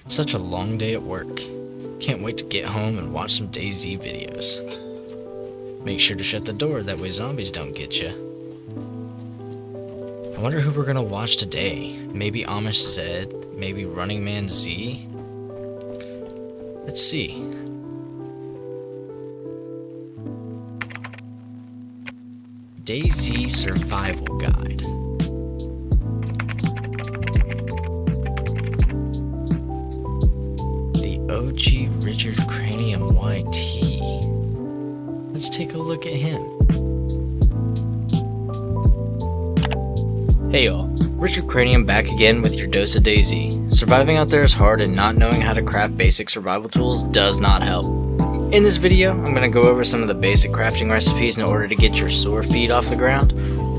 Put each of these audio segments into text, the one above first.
Such a long day at work. Can't wait to get home and watch some DayZ videos. Make sure to shut the door, that way zombies don't get you. I wonder who we're gonna watch today. Maybe Amish Zed, maybe Running Man Z. Let's see. DayZ Survival Guide. The OG Richard Cranium YT. Let's take a look at him. Hey y'all, Richard Cranium back again with your dose of DayZ. Surviving out there is hard, and not knowing how to craft basic survival tools does not help. In this video, I'm going to go over some of the basic crafting recipes in order to get your sore feet off the ground,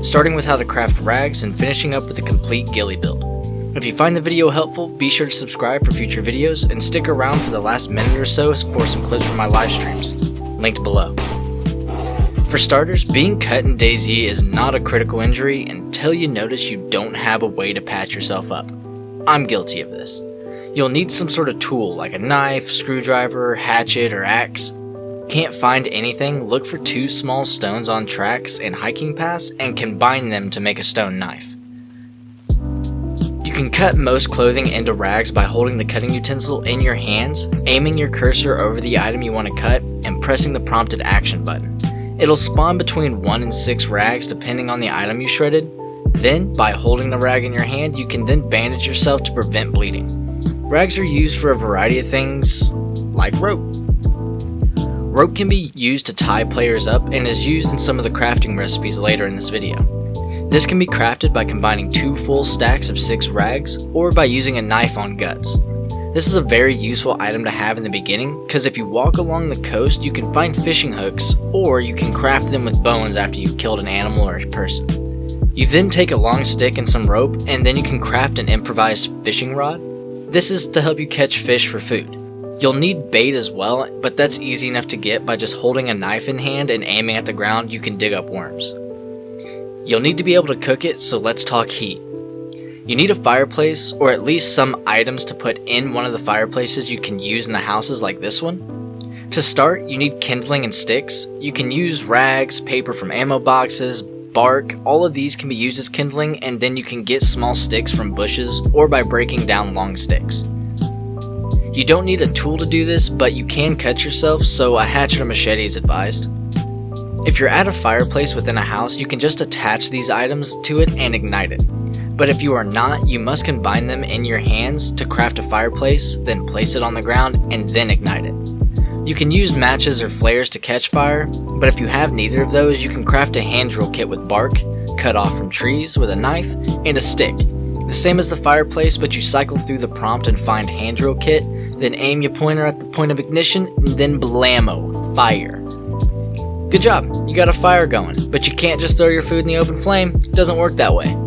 starting with how to craft rags and finishing up with the complete ghillie build. If you find the video helpful, be sure to subscribe for future videos and stick around for the last minute or so for some clips from my live streams, linked below. For starters, being cut in DayZ is not a critical injury until you notice you don't have a way to patch yourself up. I'm guilty of this. You'll need some sort of tool like a knife, screwdriver, hatchet, or axe. Can't find anything? Look for 2 small stones on tracks and hiking paths and combine them to make a stone knife. You can cut most clothing into rags by holding the cutting utensil in your hands, aiming your cursor over the item you want to cut, and pressing the prompted action button. It'll spawn between 1 and 6 rags depending on the item you shredded. Then, by holding the rag in your hand, you can then bandage yourself to prevent bleeding. Rags are used for a variety of things, like rope. Rope can be used to tie players up and is used in some of the crafting recipes later in this video. This can be crafted by combining 2 full stacks of 6 rags, or by using a knife on guts. This is a very useful item to have in the beginning, because if you walk along the coast you can find fishing hooks, or you can craft them with bones after you've killed an animal or a person. You then take a long stick and some rope, and then you can craft an improvised fishing rod. This is to help you catch fish for food. You'll need bait as well, but that's easy enough to get by just holding a knife in hand and aiming at the ground. You can dig up worms. You'll need to be able to cook it, so let's talk heat. You need a fireplace, or at least some items to put in one of the fireplaces you can use in the houses like this one. To start, you need kindling and sticks. You can use rags, paper from ammo boxes, bark. All of these can be used as kindling, and then you can get small sticks from bushes or by breaking down long sticks. You don't need a tool to do this, but you can cut yourself, so a hatchet or machete is advised. If you're at a fireplace within a house, you can just attach these items to it and ignite it. But if you are not, you must combine them in your hands to craft a fireplace, then place it on the ground and then ignite it. You can use matches or flares to catch fire, but if you have neither of those, you can craft a hand drill kit with bark, cut off from trees with a knife, and a stick. The same as the fireplace, but you cycle through the prompt and find hand drill kit, then aim your pointer at the point of ignition, and then blammo, fire. Good job, you got a fire going, but you can't just throw your food in the open flame. It doesn't work that way.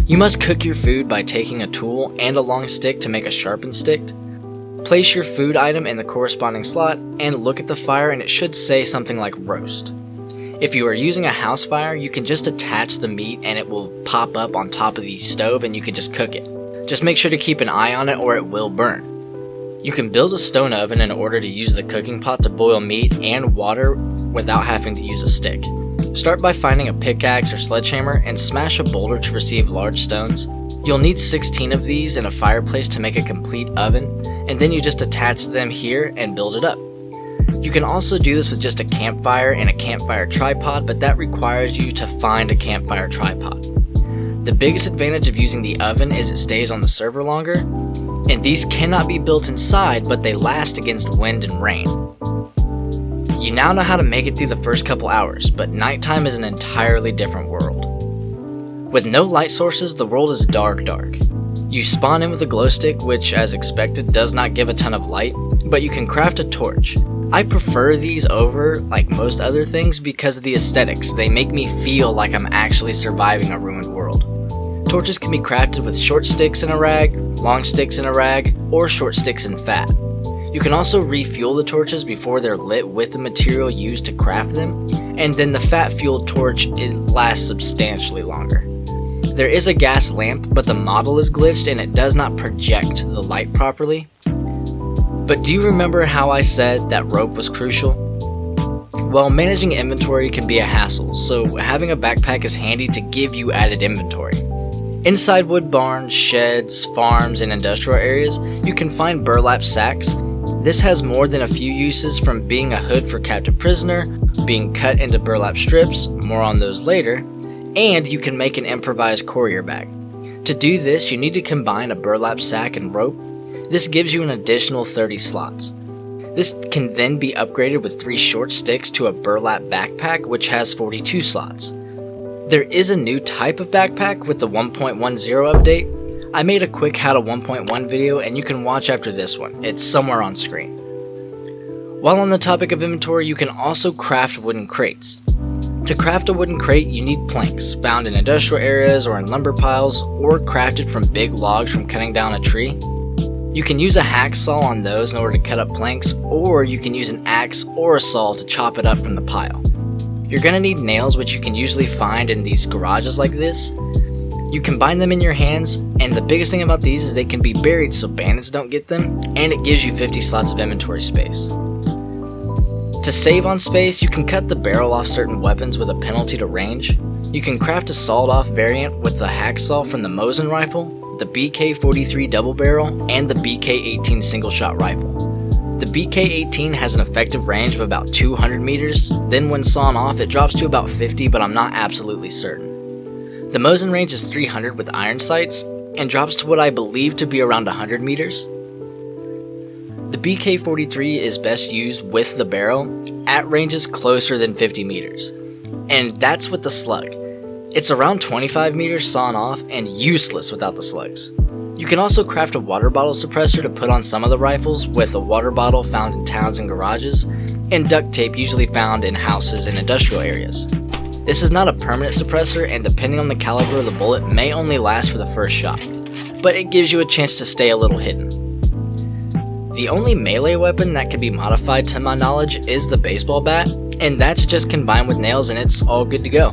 You must cook your food by taking a tool and a long stick to make a sharpened stick. Place your food item in the corresponding slot and look at the fire, and it should say something like roast. If you are using a house fire, you can just attach the meat and it will pop up on top of the stove and you can just cook it. Just make sure to keep an eye on it or it will burn. You can build a stone oven in order to use the cooking pot to boil meat and water without having to use a stick. Start by finding a pickaxe or sledgehammer and smash a boulder to receive large stones. You'll need 16 of these in a fireplace to make a complete oven, and then you just attach them here and build it up. You can also do this with just a campfire and a campfire tripod, but that requires you to find a campfire tripod. The biggest advantage of using the oven is it stays on the server longer, and these cannot be built inside, but they last against wind and rain. You now know how to make it through the first couple hours, but nighttime is an entirely different world. With no light sources, the world is dark. You spawn in with a glow stick, which as expected does not give a ton of light, but you can craft a torch. I prefer these over like most other things because of the aesthetics. They make me feel like I'm actually surviving a ruined world. Torches can be crafted with short sticks in a rag, long sticks in a rag, or short sticks in fat. You can also refuel the torches before they're lit with the material used to craft them, and then the fat fueled torch lasts substantially longer. There is a gas lamp, but the model is glitched and it does not project the light properly. But do you remember how I said that rope was crucial? Well, managing inventory can be a hassle, so having a backpack is handy to give you added inventory. Inside wood barns, sheds, farms, and industrial areas, you can find burlap sacks. This has more than a few uses, from being a hood for captive prisoner, being cut into burlap strips, more on those later, and you can make an improvised courier bag. To do this, you need to combine a burlap sack and rope. This gives you an additional 30 slots. This can then be upgraded with 3 short sticks to a burlap backpack, which has 42 slots. There is a new type of backpack with the 1.10 update. I made a quick how to 1.1 video and you can watch after this one. It's somewhere on screen. While on the topic of inventory, you can also craft wooden crates. To craft a wooden crate, you need planks, found in industrial areas or in lumber piles, or crafted from big logs from cutting down a tree. You can use a hacksaw on those in order to cut up planks, or you can use an axe or a saw to chop it up from the pile. You're going to need nails, which you can usually find in these garages like this. You can bind them in your hands, and the biggest thing about these is they can be buried so bandits don't get them, and it gives you 50 slots of inventory space. To save on space, you can cut the barrel off certain weapons with a penalty to range. You can craft a sawed-off variant with the hacksaw from the Mosin rifle, the BK-43 double barrel, and the BK-18 single-shot rifle. The BK-18 has an effective range of about 200 meters, then when sawn off it drops to about 50, but I'm not absolutely certain. The Mosin range is 300 with iron sights, and drops to what I believe to be around 100 meters. The BK-43 is best used with the barrel at ranges closer than 50 meters, and that's with the slug. It's around 25 meters sawn off and useless without the slugs. You can also craft a water bottle suppressor to put on some of the rifles, with a water bottle found in towns and garages, and duct tape usually found in houses and industrial areas. This is not a permanent suppressor, and depending on the caliber of the bullet may only last for the first shot, but it gives you a chance to stay a little hidden. The only melee weapon that can be modified to my knowledge is the baseball bat, and that's just combined with nails and it's all good to go.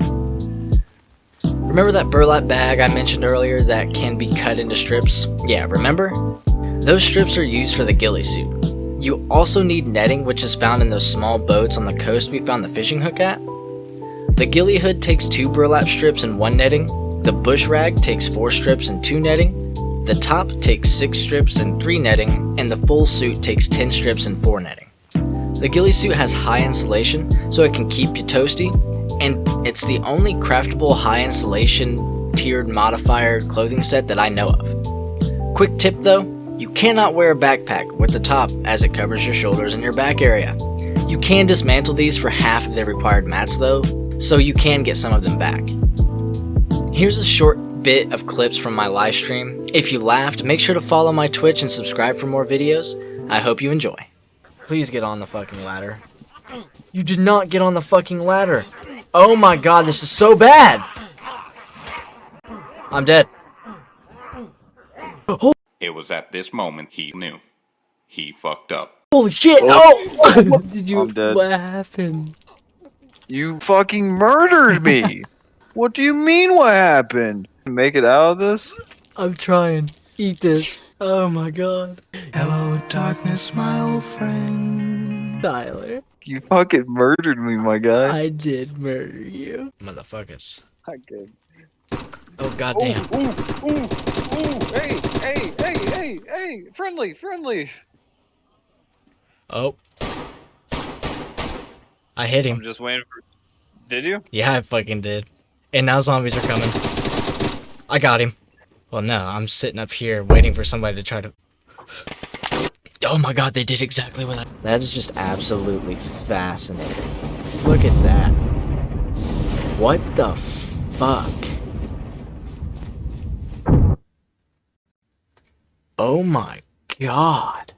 Remember that burlap bag I mentioned earlier that can be cut into strips? Yeah, remember? Those strips are used for the ghillie suit. You also need netting, which is found in those small boats on the coast we found the fishing hook at. The ghillie hood takes 2 burlap strips and 1 netting. The bush rag takes 4 strips and 2 netting. The top takes 6 strips and 3 netting, and the full suit takes 10 strips and 4 netting. The ghillie suit has high insulation, so it can keep you toasty, and it's the only craftable high insulation tiered modifier clothing set that I know of. Quick tip though, you cannot wear a backpack with the top as it covers your shoulders and your back area. You can dismantle these for half of their required mats though, so you can get some of them back. Here's a short bit of clips from my live stream. If you laughed, make sure to follow my Twitch and subscribe for more videos. I hope you enjoy. Please get on the fucking ladder. You did not get on the fucking ladder. Oh my god, this is so bad. I'm dead. Oh. It was at this moment he knew. He fucked up. Holy shit! Oh! What did you? I'm dead. What happened? You fucking murdered me! What do you mean what happened? Make it out of this? I'm trying. Eat this. Oh my god. Hello, darkness, my old friend. Tyler. You fucking murdered me, my guy. I did murder you. Motherfuckers. Okay. Oh goddamn. Ooh, hey, friendly. Oh. I hit him. I'm just waiting for... Did you? Yeah, I fucking did. And now zombies are coming. I got him. Well, no, I'm sitting up here waiting for somebody to try to... Oh my god, they did exactly what I... That is just absolutely fascinating. Look at that. What the fuck? Oh my god.